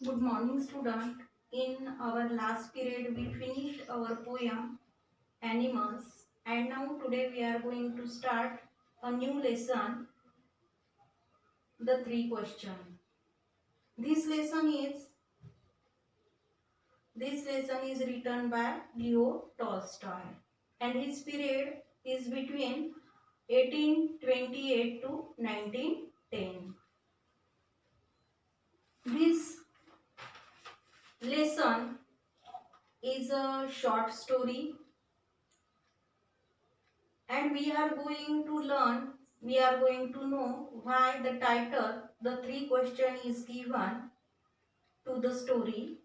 Good morning, student. In our last period, we finished our poem Animals, and now today we are going to start a new lesson, the three question. This lesson is this lesson is written by Leo Tolstoy, and his period is between 1828 to 1910. This lesson is a short story and we are going to know why the title the three question is given to the story,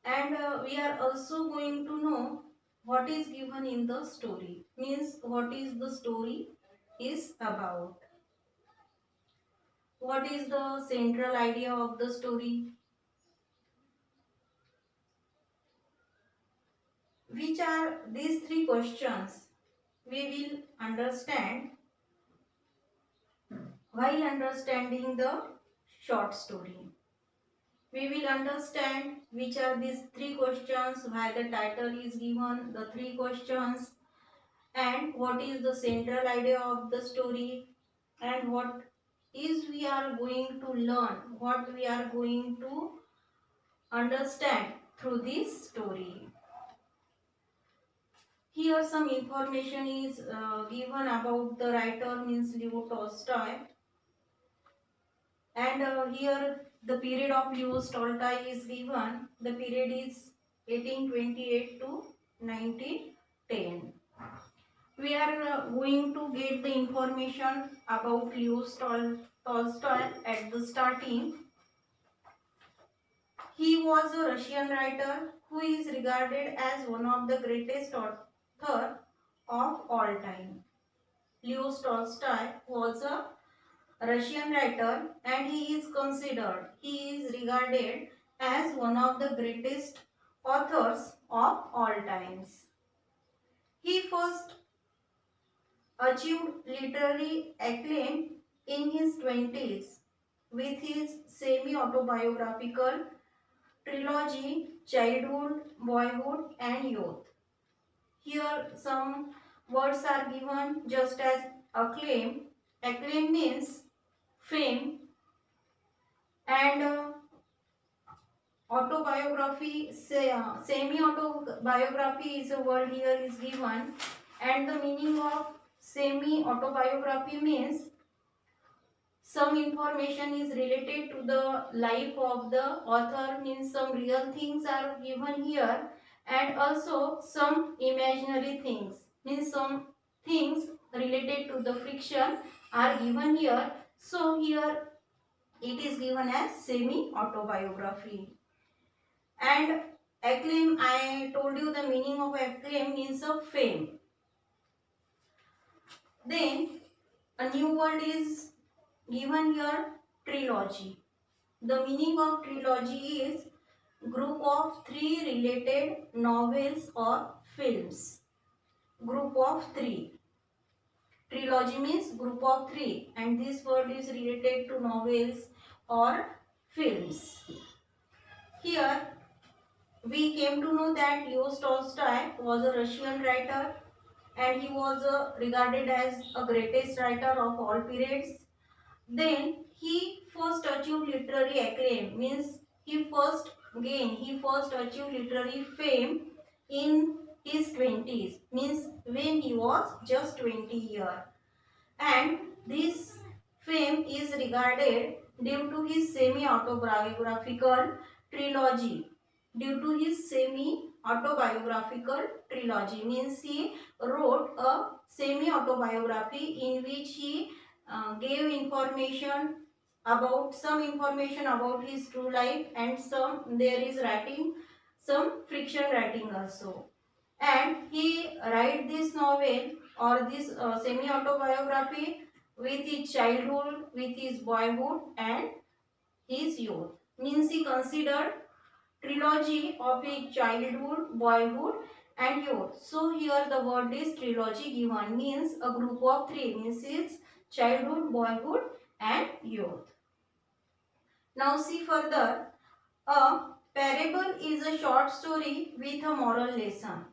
and we are also going to know what is given in the story, means what is the story is about, what is the central idea of the story, which are these three questions we will understand while understanding the short story. We will understand which are these three questions, why the title is given, the three questions, and what is the central idea of the story, and what is we are going to learn, what we are going to understand through this story. Here some information is given about the writer, means Leo Tolstoy, and here the period of Leo Tolstoy is given. The period is 1828 to 1910. We are going to get the information about Leo Tolstoy at the starting. He was a Russian writer who is regarded as one of the greatest author of all time. Leo Tolstoy was a Russian writer and he is regarded as one of the greatest authors of all times. He first achieved literary acclaim in his 20s with his semi-autobiographical trilogy Childhood, Boyhood and Youth. Here some words are given just as acclaim. Acclaim means fame, and autobiography, semi-autobiography is a word here is given, and the meaning of semi-autobiography means some information is related to the life of the author, means some real things are given here, and also some imaginary things, means some things related to the fiction are given here. So here it is given as semi-autobiography. And acclaim, I told you the meaning of acclaim means of fame. Then a new word is given here, trilogy. The meaning of trilogy is group of three related novels or films. Group of three. Trilogy means group of three, and this word is related to novels or films. Here we came to know that Leo Tolstoy was a Russian writer and he was regarded as a greatest writer of all periods. Then he first achieved literary acclaim, means he first achieved literary fame in his 20s, means when he was just 20 years. And this fame is regarded due to his semi-autobiographical trilogy. Due to his semi-autobiographical trilogy, means he wrote a semi-autobiography in which he gave information about his true life, and there is writing some fiction writing also, and he write this novel or this semi-autobiography with his childhood, with his boyhood and his youth. Means he considered trilogy of his childhood, boyhood and youth. So here the word is trilogy given, means a group of three, means his childhood, boyhood and youth. Now see further. A parable is a short story with a moral lesson.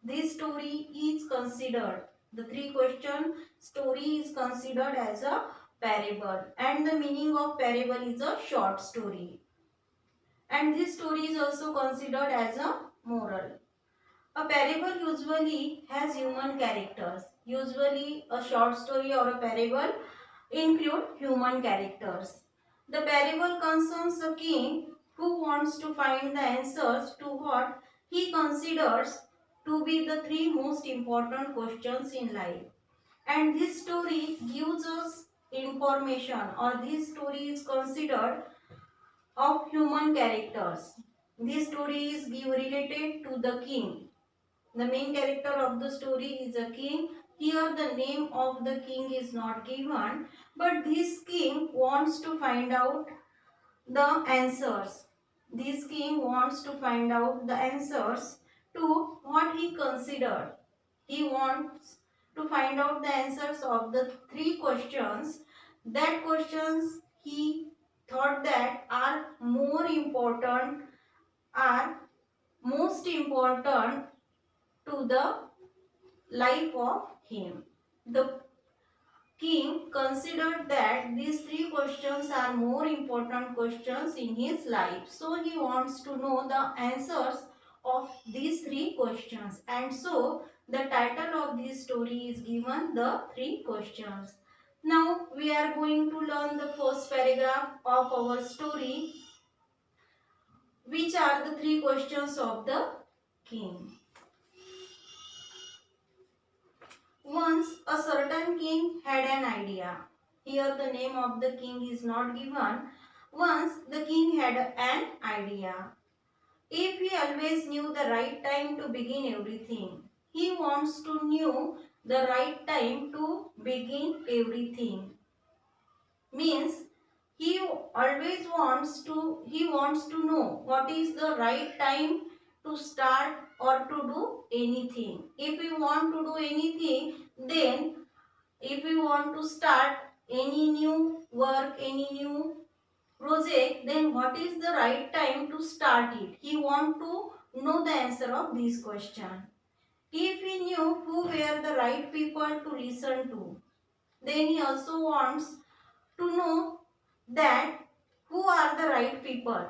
This story is considered, the three question story is considered as a parable, and the meaning of parable is a short story. And this story is also considered as a moral. A parable usually has human characters. Usually a short story or a parable include human characters. The parable concerns a king who wants to find the answers to what he considers to be the three most important questions in life. And this story gives us information, or this story is considered of human characters. This story is related to the king. The main character of the story is a king. Here the name of the king is not given, but this king wants to find out the answers. This king wants to find out the answers to what he considered. He wants to find out the answers of the three questions. That questions he thought that are are most important to the life of him. The king considered that these three questions are more important questions in his life. So he wants to know the answers of these three questions. And so the title of this story is given the three questions. Now we are going to learn the first paragraph of our story, which are the three questions of the king. Once a certain king had an idea. Here the name of the king is not given. Once the king had an idea. If he always knew the right time to begin everything. He wants to know the right time to begin everything. Means he wants to know what is the right time to start or to do anything. If we want to do anything, then if we want to start any new work, any new project, then what is the right time to start it? He want to know the answer of this question. If he knew who were the right people to listen to, then he also wants to know that who are the right people,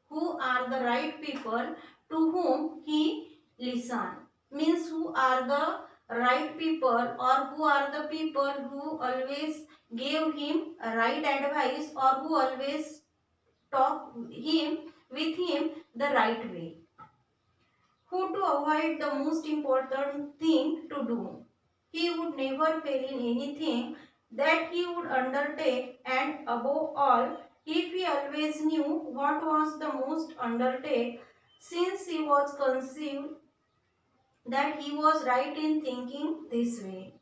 who are the right people to whom he listen. Means who are the right people, or who are the people who always gave him right advice, or who always talk him with him the right way. Who to avoid the most important thing to do. He would never fail in anything that he would undertake, and above all, if he always knew what was the most undertake, since he was conceived that he was right in thinking this way.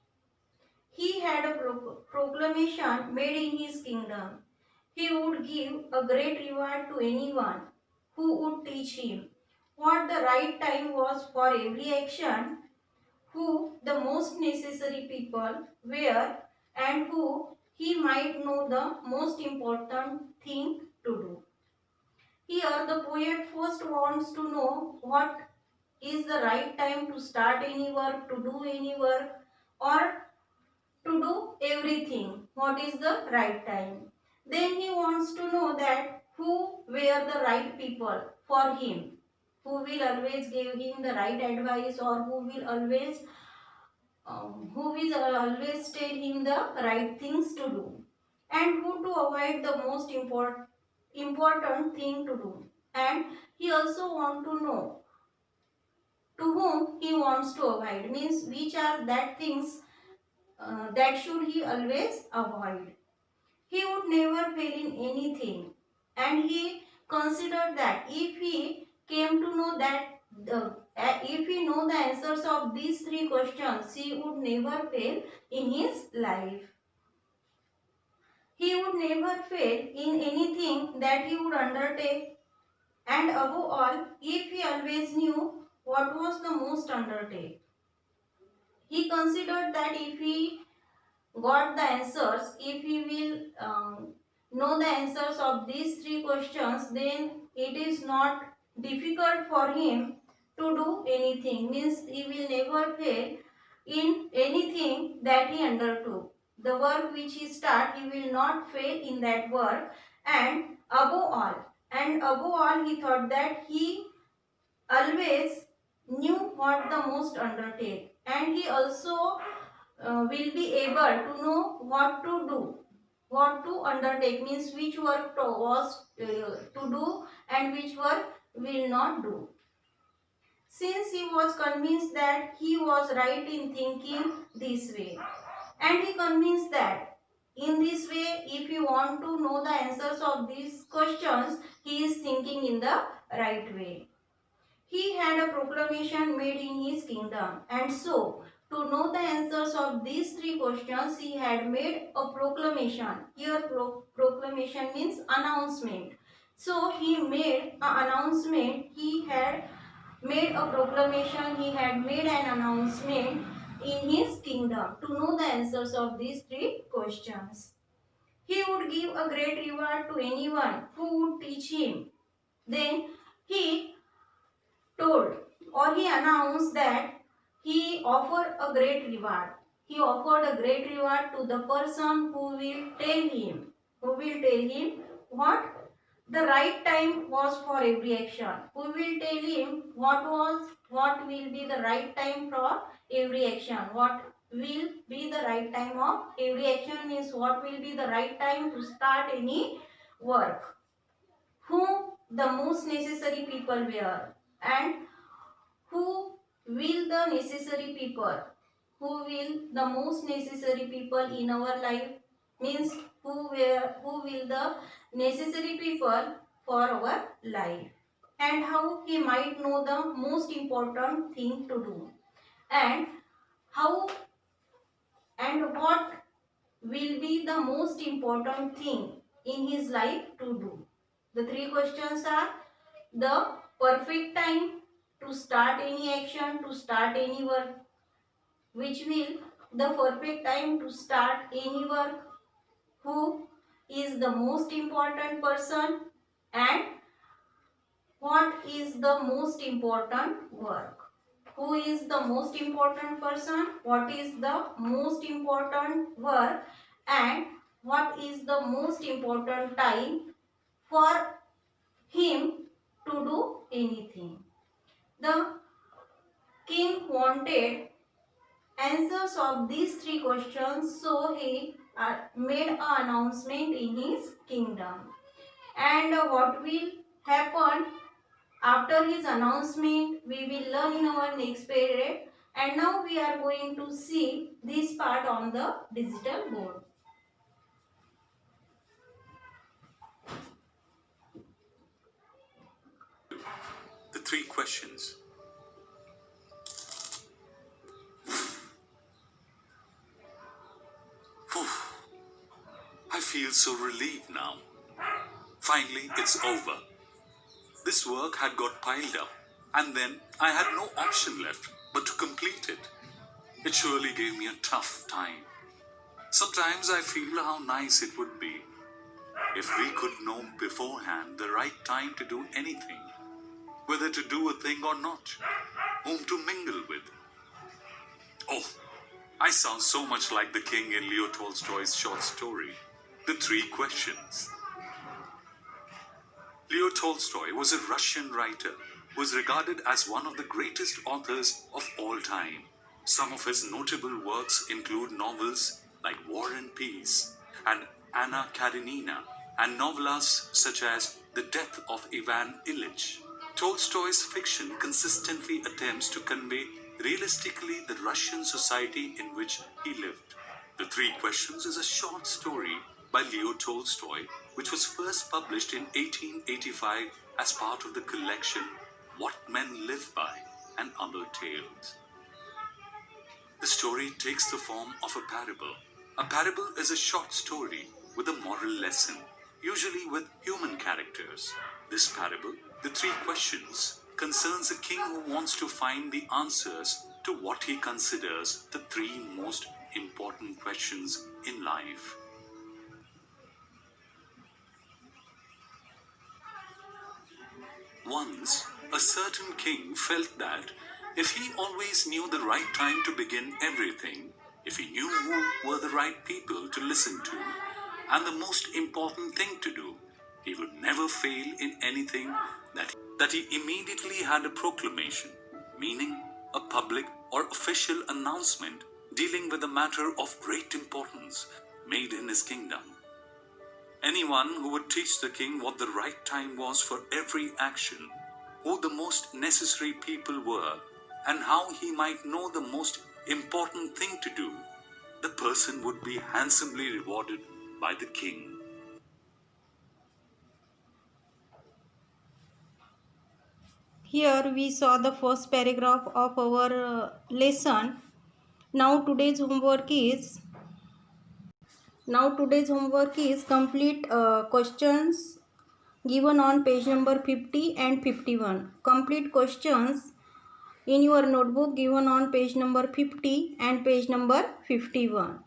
He had a proclamation made in his kingdom. He would give a great reward to anyone who would teach him what the right time was for every action, who the most necessary people were, and who he might know the most important thing to do. Here the poet first wants to know what is the right time to start any work, to do any work, or to do everything. What is the right time? Then he wants to know that who were the right people for him, who will always give him the right advice, or who will always tell him the right things to do, and who to avoid the most important thing to do. And he also want to know to whom he wants to avoid, means which are that things that should he always avoid. He would never fail in anything, and he considered that if he came to know that if he know the answers of these three questions, he would never fail in his life. He would never fail in anything that he would undertake, and above all, if he always knew what was the most undertake. He considered that if he got the answers, if he will know the answers of these three questions, then it is not difficult for him to do anything. Means he will never fail in anything that he undertook. The work which he start, he will not fail in that work. And above all, he thought that he always knew what the most undertake, and he also will be able to know what to do, what to undertake, means which work to do and which work will not do. Since he was convinced that he was right in thinking this way, and he convinced that in this way, if you want to know the answers of these questions, he is thinking in the right way. He had a proclamation made in his kingdom, and so to know the answers of these three questions, he had made a proclamation. Here, proclamation means announcement. So he made an announcement. He had made a proclamation. He had made an announcement in his kingdom to know the answers of these three questions. He would give a great reward to anyone who would teach him. Then he told, or he announced, that he offered a great reward. He offered a great reward to the person who will tell him what the right time was for every action. Who will tell him what will be the right time for every action. What will be the right time of every action means what will be the right time to start any work. Whom the most necessary people were, and who will the necessary people, who will the most necessary people in our life, means who will the necessary people for our life, and how he might know the most important thing to do, and how and what will be the most important thing in his life to do. The three questions are the perfect time to start any action, to start any work, which will the perfect time to start any work, who is the most important person, and what is the most important work. Who is the most important person, what is the most important work, and what is the most important time for him to do anything. The king wanted answers of these three questions, so he made an announcement in his kingdom. And what will happen after his announcement, we will learn in our next period. And now we are going to see this part on the digital board. The three questions. Whew. I feel so relieved now. Finally, it's over. This work had got piled up, and then I had no option left but to complete it. It surely gave me a tough time. Sometimes I feel how nice it would be if we could know beforehand the right time to do anything, whether to do a thing or not, whom to mingle with. Oh, I sound so much like the king in Leo Tolstoy's short story, The Three Questions. Leo Tolstoy was a Russian writer who is regarded as one of the greatest authors of all time. Some of his notable works include novels like War and Peace and Anna Karenina, and novellas such as The Death of Ivan Ilyich. Tolstoy's fiction consistently attempts to convey realistically the Russian society in which he lived. The Three Questions is a short story by Leo Tolstoy, which was first published in 1885 as part of the collection What Men Live By and Other Tales. The story takes the form of a parable. A parable is a short story with a moral lesson, usually with human characters. This parable, The Three Questions, concerns a king who wants to find the answers to what he considers the three most important questions in life. Once, a certain king felt that if he always knew the right time to begin everything, if he knew who were the right people to listen to, and the most important thing to do, he would never fail in anything that he immediately had a proclamation, meaning a public or official announcement dealing with a matter of great importance made in his kingdom. Anyone who would teach the king what the right time was for every action, who the most necessary people were, and how he might know the most important thing to do, the person would be handsomely rewarded by the king. Here we saw the first paragraph of our lesson. Now today's homework is complete questions given on page number 50 and 51. Complete questions in your notebook given on page number 50 and page number 51.